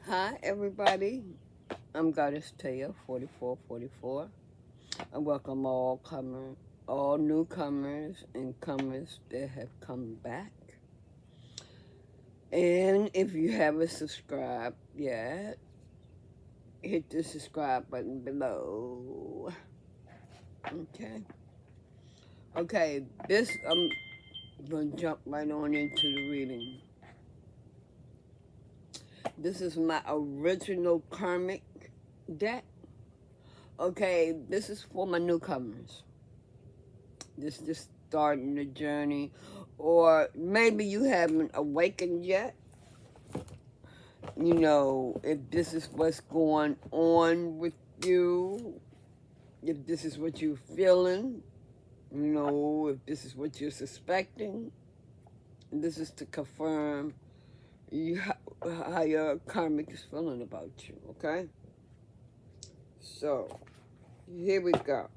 Hi, everybody. I'm Goddess Taya, 4444. I welcome all newcomers and comers that have come back. And if you haven't subscribed yet, hit the subscribe button below. Okay. Okay, I'm going to jump right on into the reading. This is my original karmic deck. Okay, this is for my newcomers. This is just starting the journey. Or maybe you haven't awakened yet. You know, if this is what's going on with you, if this is what you're feeling, you know, if this is what you're suspecting, this is to confirm how your karmic is feeling about you, okay? So, here we go.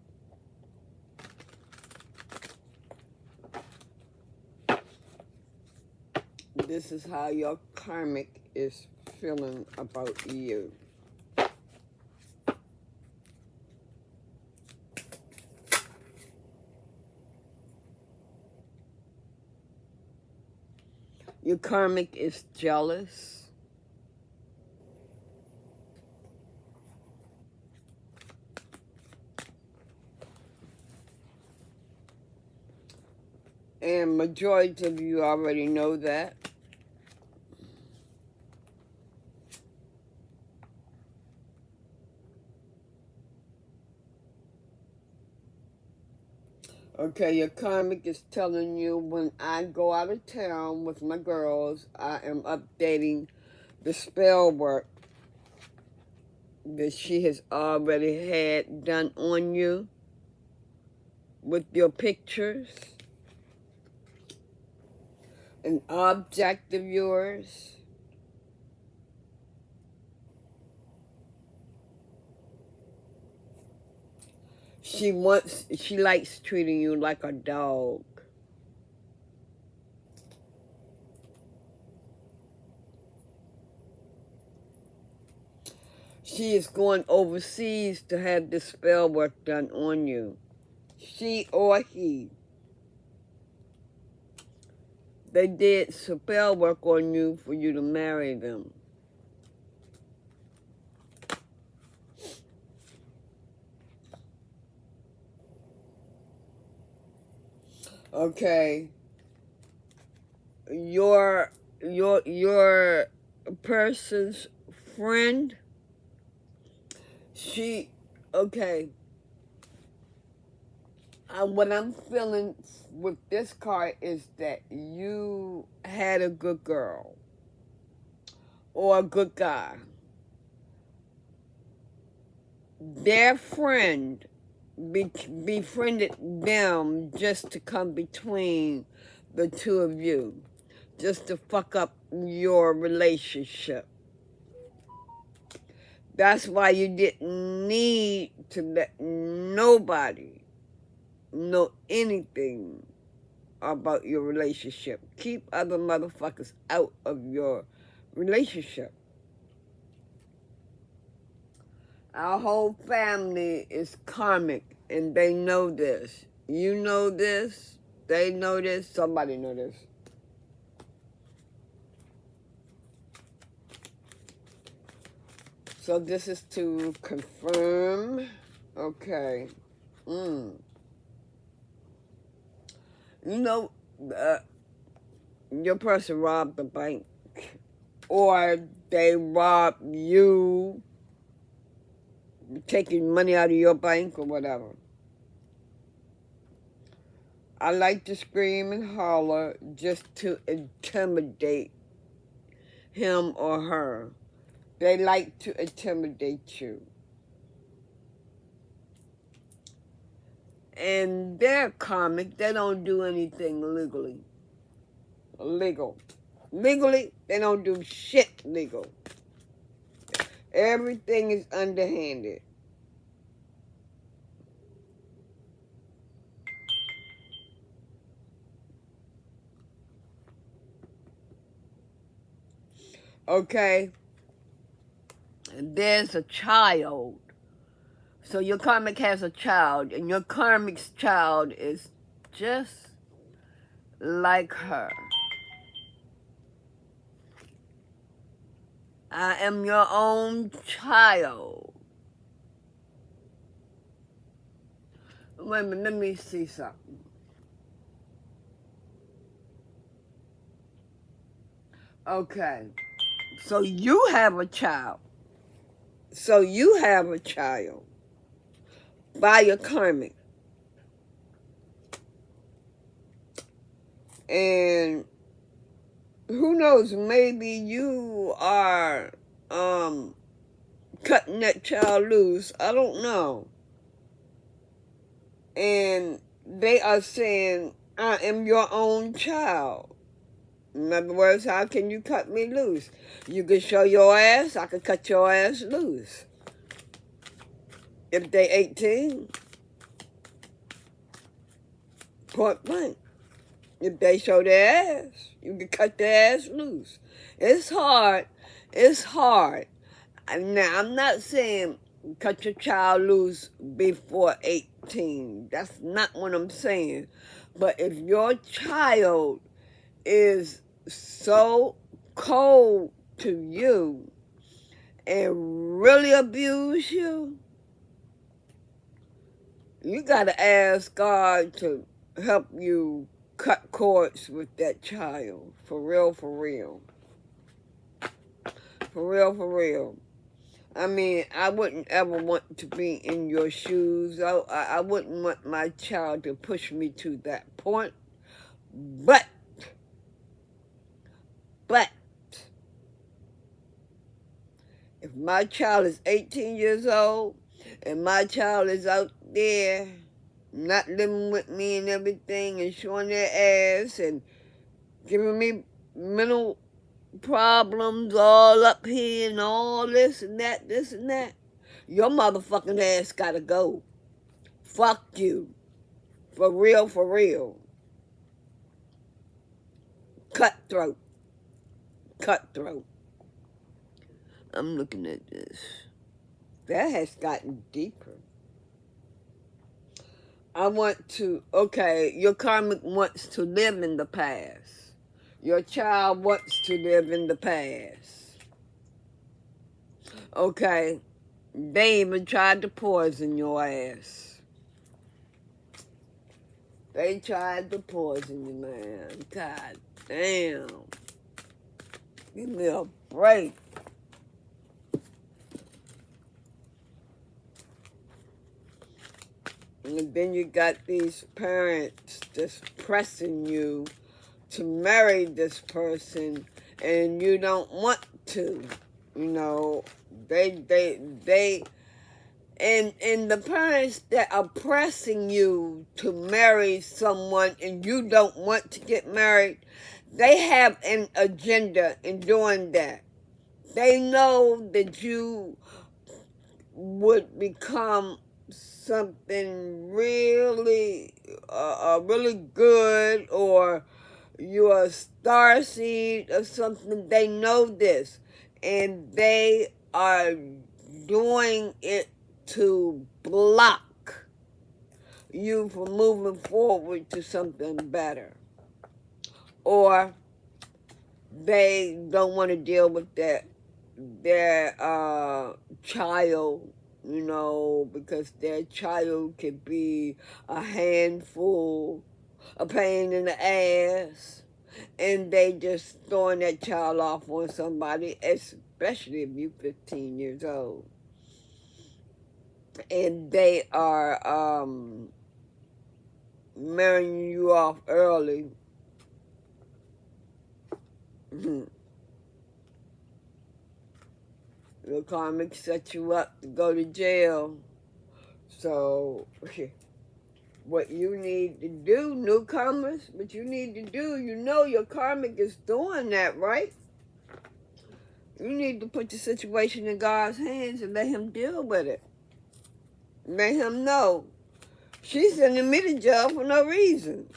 This is how your karmic is feeling about you. Your karmic is jealous. And majority of you already know that. Okay, your karmic is telling you when I go out of town with my girls, I am updating the spell work that she has already had done on you with your pictures. An object of yours. She likes treating you like a dog. She is going overseas to have this spell work done on you. She or he. They did spell work on you for you to marry them. Okay. Your person's friend, okay. What I'm feeling with this card is that you had a good girl or a good guy. Their friend befriended them just to come between the two of you, just to fuck up your relationship. That's why you didn't need to let nobody know anything about your relationship. Keep other motherfuckers out of your relationship. Our whole family is karmic, and they know this. You know this. They know this. Somebody know this. So this is to confirm. Okay. You know, your person robbed the bank, or they robbed you, taking money out of your bank or whatever. I like to scream and holler just to intimidate him or her. They like to intimidate you. And they're karmic. They don't do anything legal. Legally, they don't do shit legal. Everything is underhanded. Okay? there's a child. So your karmic has a child, and your karmic's child is just like her. I am your own child. Wait a minute, let me see something. Okay, so you have a child. So you have a child by your karmic. And who knows, maybe you are cutting that child loose. I don't know. And they are saying, I am your own child. In other words, how can you cut me loose? You can show your ass, I can cut your ass loose. If they 18, point blank. If they show their ass, you can cut their ass loose. It's hard. It's hard. Now, I'm not saying cut your child loose before 18. That's not what I'm saying. But if your child is so cold to you and really abuse you, you got to ask God to help you cut cords with that child. For real, for real. For real, for real. I mean, I wouldn't ever want to be in your shoes. I wouldn't want my child to push me to that point. But, if my child is 18 years old and my child is out there not living with me and everything and showing their ass and giving me mental problems all up here and all this and that, your motherfucking ass gotta go. Fuck you. For real, for real. Cutthroat. Cutthroat. I'm looking at this. That has gotten deeper. I want to, okay, your karmic wants to live in the past. Your child wants to live in the past. Okay, they even tried to poison your ass. They tried to poison you, man. God damn. Give me a break. And then you got these parents just pressing you to marry this person, and you don't want to. You know, and the parents that are pressing you to marry someone and you don't want to get married, they have an agenda in doing that. They know that you would become something really, really good, or you're a starseed or something. They know this, and they are doing it to block you from moving forward to something better. Or they don't want to deal with their child, you know, because their child could be a handful, a pain in the ass, and they just throwing that child off on somebody, especially if you're 15 years old. And they are marrying you off early. Your karmic set you up to go to jail. So, what you need to do, newcomers, what you need to do, you know your karmic is doing that, right? You need to put the situation in God's hands and let him deal with it. Let him know. She's sending me to jail for no reason.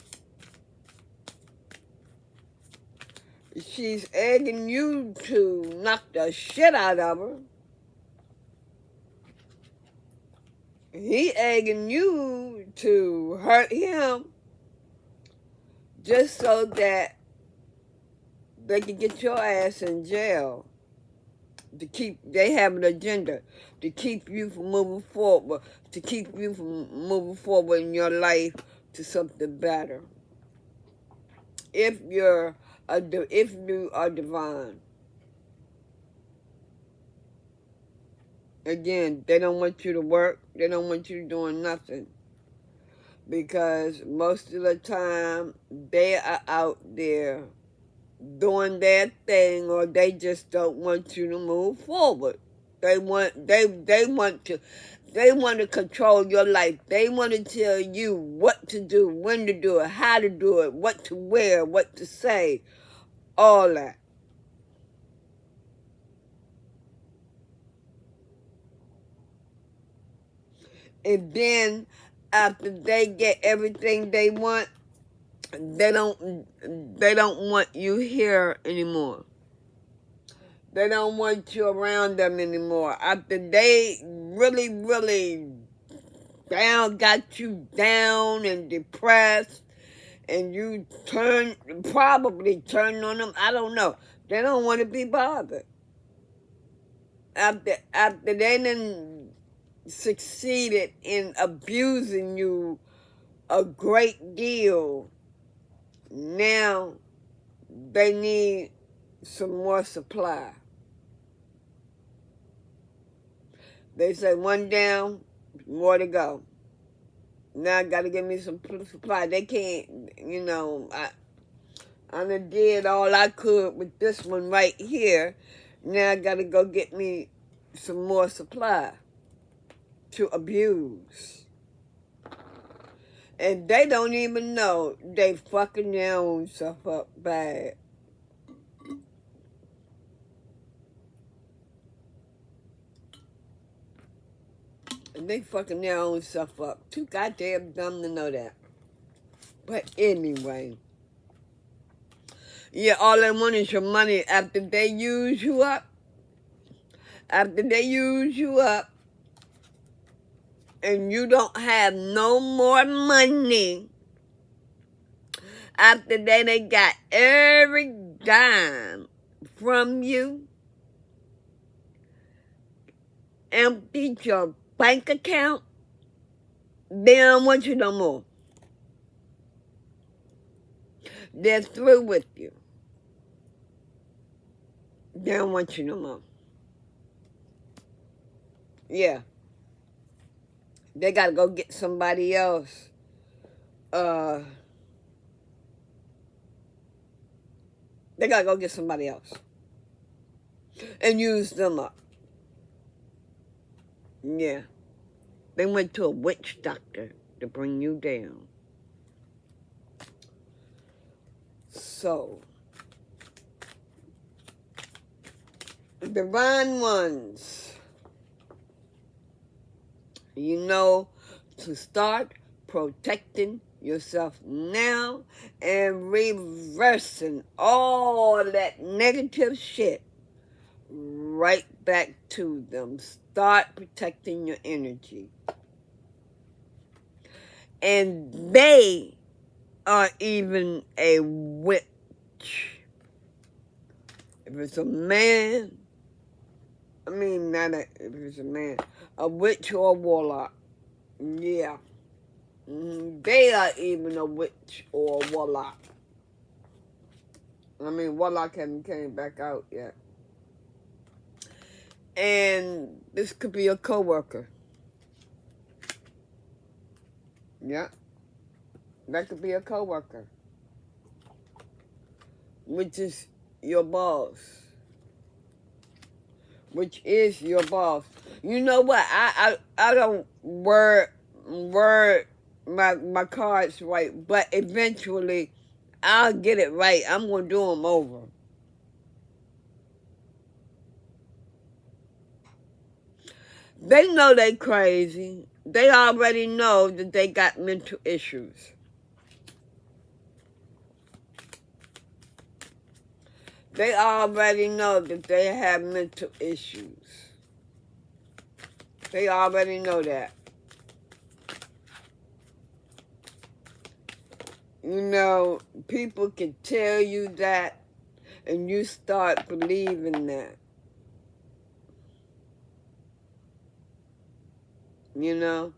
She's egging you to knock the shit out of her. He egging you to hurt him just so that they can get your ass in jail. They have an agenda to keep you from moving forward, to keep you from moving forward in your life to something better. If you are divine. Again, they don't want you to work. They don't want you doing nothing. Because most of the time, they are out there doing their thing, or they just don't want you to move forward. They want to control your life. They want to tell you what to do, when to do it, how to do it, what to wear, what to say, all that. And then after they get everything they want, they don't want you here anymore. They don't want you around them anymore. After they really got you down and depressed, and you probably turn on them, I don't know. They don't want to be bothered. After they done succeeded in abusing you a great deal, now they need some more supply. They say one down, more to go. Now I gotta give me some supply. They can't, I done did all I could with this one right here. Now I gotta go get me some more supply to abuse. And they don't even know they fucking their own self up bad. And they fucking their own self up. Too goddamn dumb to know that. But anyway. Yeah, all they want is your money after they use you up. After they use you up, and you don't have no more money, after they got every dime from you, emptied your bank account, they don't want you no more. They're through with you. They don't want you no more. Yeah. They gotta go get somebody else. They gotta go get somebody else. And use them up. Yeah. They went to a witch doctor to bring you down. So, divine ones, you know to start protecting yourself now and reversing all that negative shit right back to them. Start protecting your energy. And they are even a witch. If it's a man, if it's a man, a witch or a warlock. Yeah. They are even a witch or a warlock. Warlock hasn't came back out yet. And this could be a coworker. Yeah. That could be a coworker. Which is your boss. Which is your boss. You know what? I don't word my cards right, but eventually I'll get it right. I'm gonna do them over. They know they crazy. They already know that they got mental issues. They already know that they have mental issues. They already know that. You know, people can tell you that, and you start believing that. You know?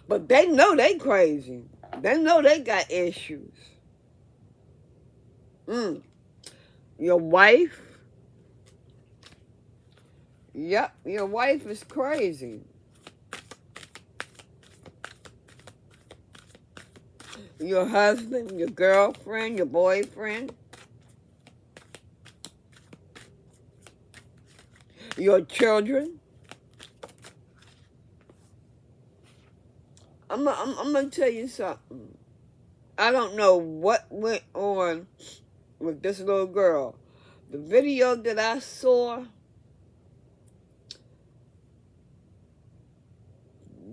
But they know they crazy. They know they got issues. Your wife? Yep, your wife is crazy. Your husband, your girlfriend, your boyfriend, your children. I'm gonna tell you something. I don't know what went on with this little girl. The video that I saw,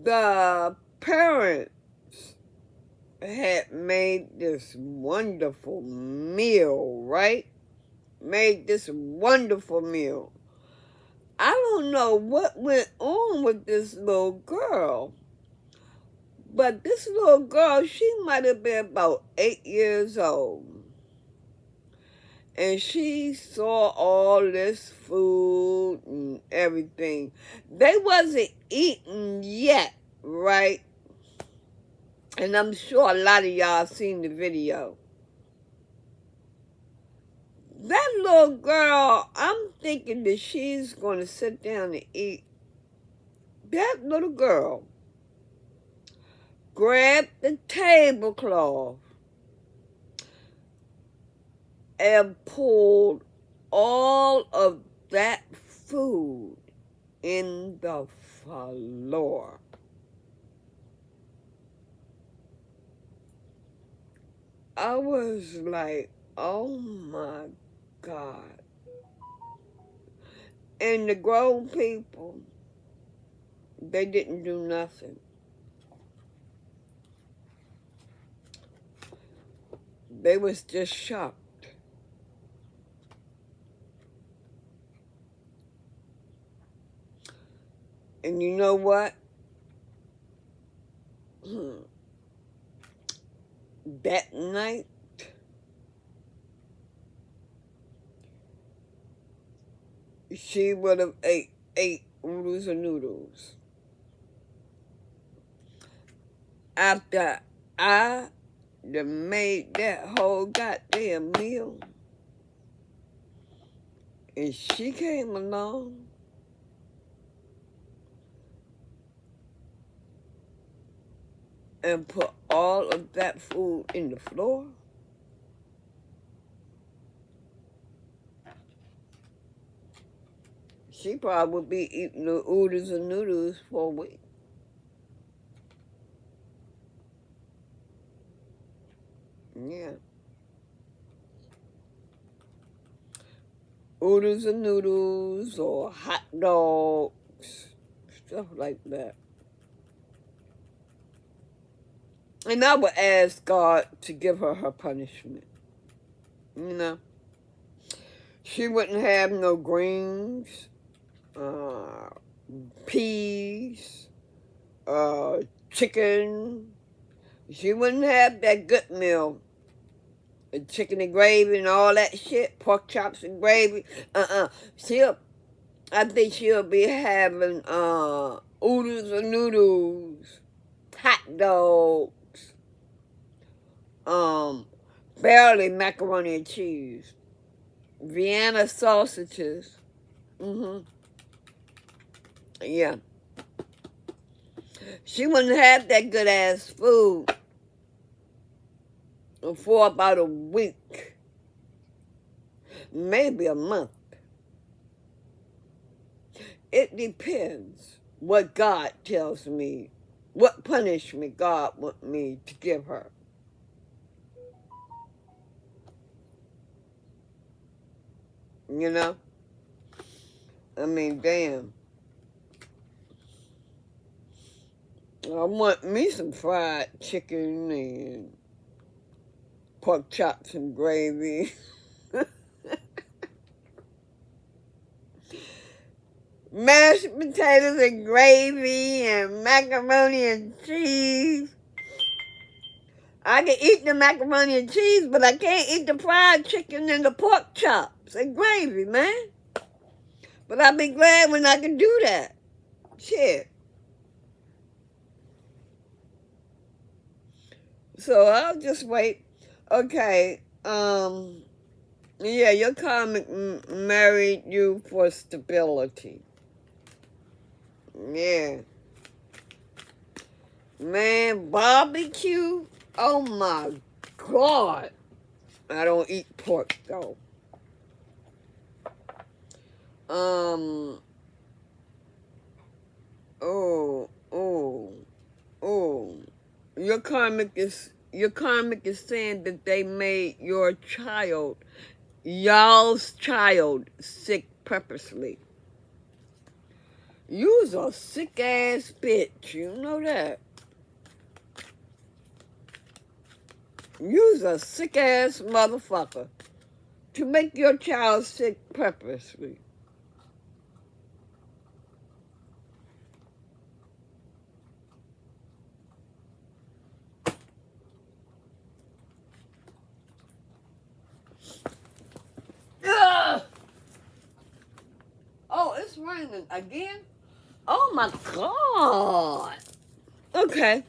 the parents had made this wonderful meal, right? Made this wonderful meal. I don't know what went on with this little girl, but this little girl, she might have been about 8 years old. And she saw all this food and everything. They wasn't eating yet, right? And I'm sure a lot of y'all seen the video. That little girl, I'm thinking that she's going to sit down and eat. That little girl grabbed the tablecloth and pulled all of that food in the floor. I was like, oh my God. And the grown people, they didn't do nothing. They was just shocked. And you know what? That night, she would have ate oodles and noodles. After I made that whole goddamn meal, and she came along, and put all of that food in the floor, she probably would be eating the oodles and noodles for a week. Yeah. Oodles and noodles or hot dogs, stuff like that. And I would ask God to give her her punishment. You know? She wouldn't have no greens, peas, chicken. She wouldn't have that good meal. Chicken and gravy and all that shit. Pork chops and gravy. I think she'll be having oodles and noodles, hot dogs, barely macaroni and cheese, Vienna sausages. Yeah. She wouldn't have that good ass food for about a week, maybe a month. It depends what God tells me, what punishment God wants me to give her. You know? I mean, damn. I want me some fried chicken and pork chops and gravy. Mashed potatoes and gravy and macaroni and cheese. I can eat the macaroni and cheese, but I can't eat the fried chicken and the pork chops and gravy, man. But I'll be glad when I can do that. Shit. So I'll just wait. Okay. Yeah, your karmic married you for stability. Yeah. Man, barbecue? Oh my God. I don't eat pork though. Oh, oh. Your karmic is saying that they made y'all's child sick purposely. You's a sick ass bitch, you know that. You's a sick ass motherfucker to make your child sick purposely. Ugh! Oh, it's raining again? Oh my God. Okay.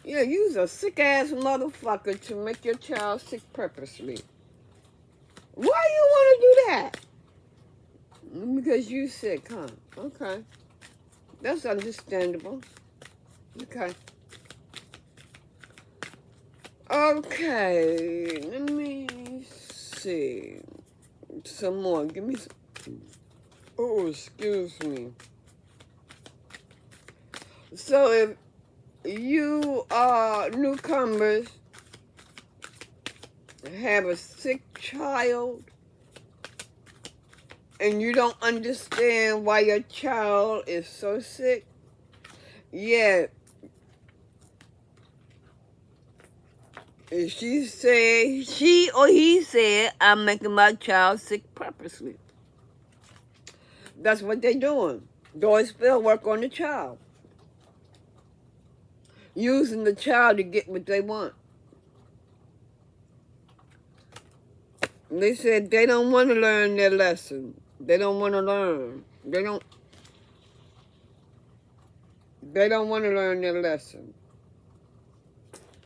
Yeah, you's a sick ass motherfucker to make your child sick purposely. Why you want to do that? Because you sick, huh? Okay. That's understandable. Okay. Okay. Let me see. Some more. Give me some. Oh, excuse me. So if you newcomers have a sick child and you don't understand why your child is so sick, yeah, she or he said, I'm making my child sick purposely. That's what they're doing. Doing spell work on the child. Using the child to get what they want. They said they don't want to learn their lesson. They don't want to learn. They don't want to learn their lesson.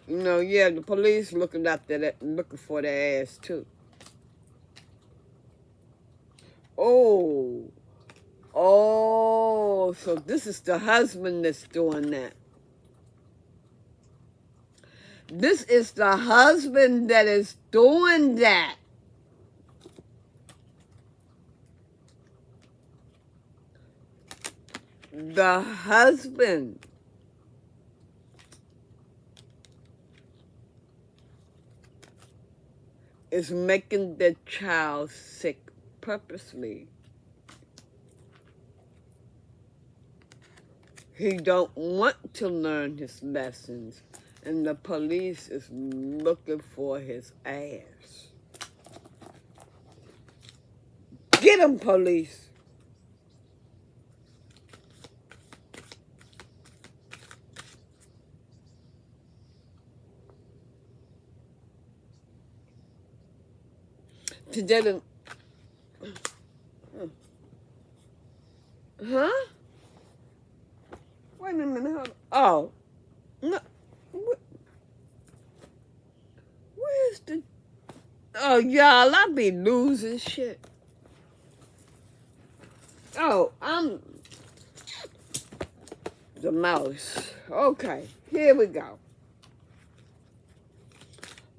You know, yeah, the police looking for their ass too. Oh, so this is the husband that's doing that. This is the husband that is doing that. The husband is making the child sick purposely. He don't want to learn his lessons, and the police is looking for his ass. Get him, police. Today, huh? Wait a minute. Oh, no. Where's the? Oh, y'all, I be losing shit. Oh, I'm the mouse. Okay, here we go.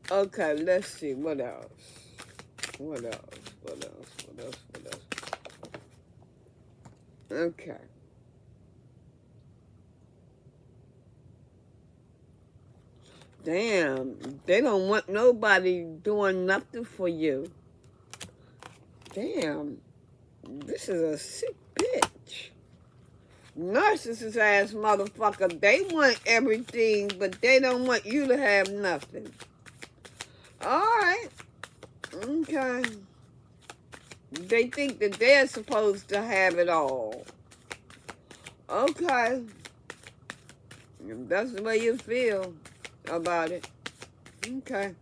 Okay, let's see what else. What else? Okay. Damn, they don't want nobody doing nothing for you. Damn, this is a sick bitch. Narcissist ass motherfucker. They want everything, but they don't want you to have nothing. Alright. Okay. They think that they're supposed to have it all. Okay. If that's the way you feel about it, okay.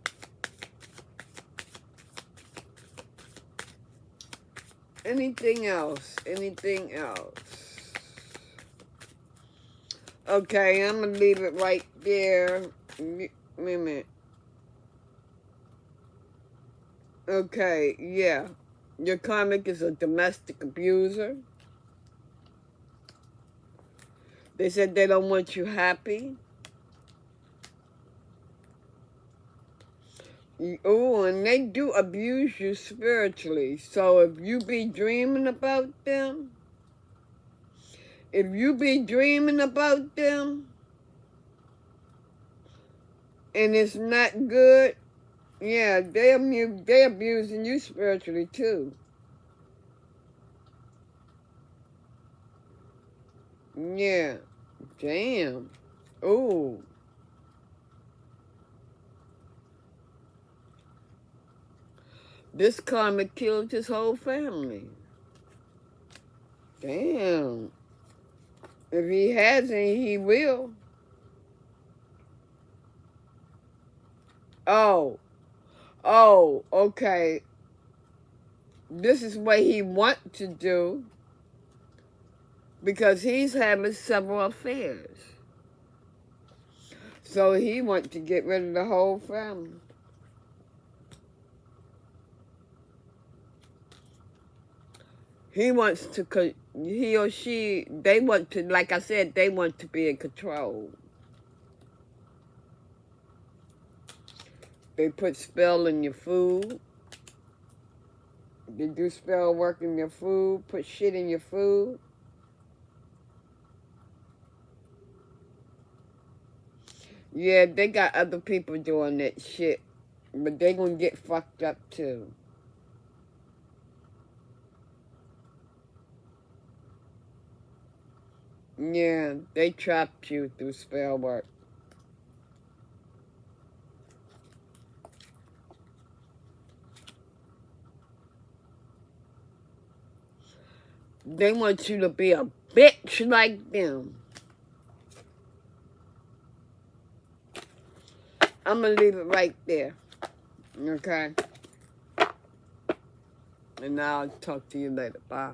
Anything else? Anything else? Okay, I'm going to leave it right there. Wait a minute. Okay, yeah. Your karmic is a domestic abuser. They said they don't want you happy. Oh, and they do abuse you spiritually. So if you be dreaming about them, and it's not good, yeah, they abusing you spiritually too. Yeah. Damn. Ooh. This karmic killed his whole family. Damn. If he hasn't, he will. Oh. Oh, okay. This is what he wants to do because he's having several affairs. So he wants to get rid of the whole family. He wants to, he or she, they want to, like I said, they want to be in control. They put spell in your food. They do spell work in your food, put shit in your food. Yeah, they got other people doing that shit, but they gonna get fucked up too. Yeah, they trapped you through spell work. They want you to be a bitch like them. I'm gonna leave it right there. Okay? And I'll talk to you later. Bye.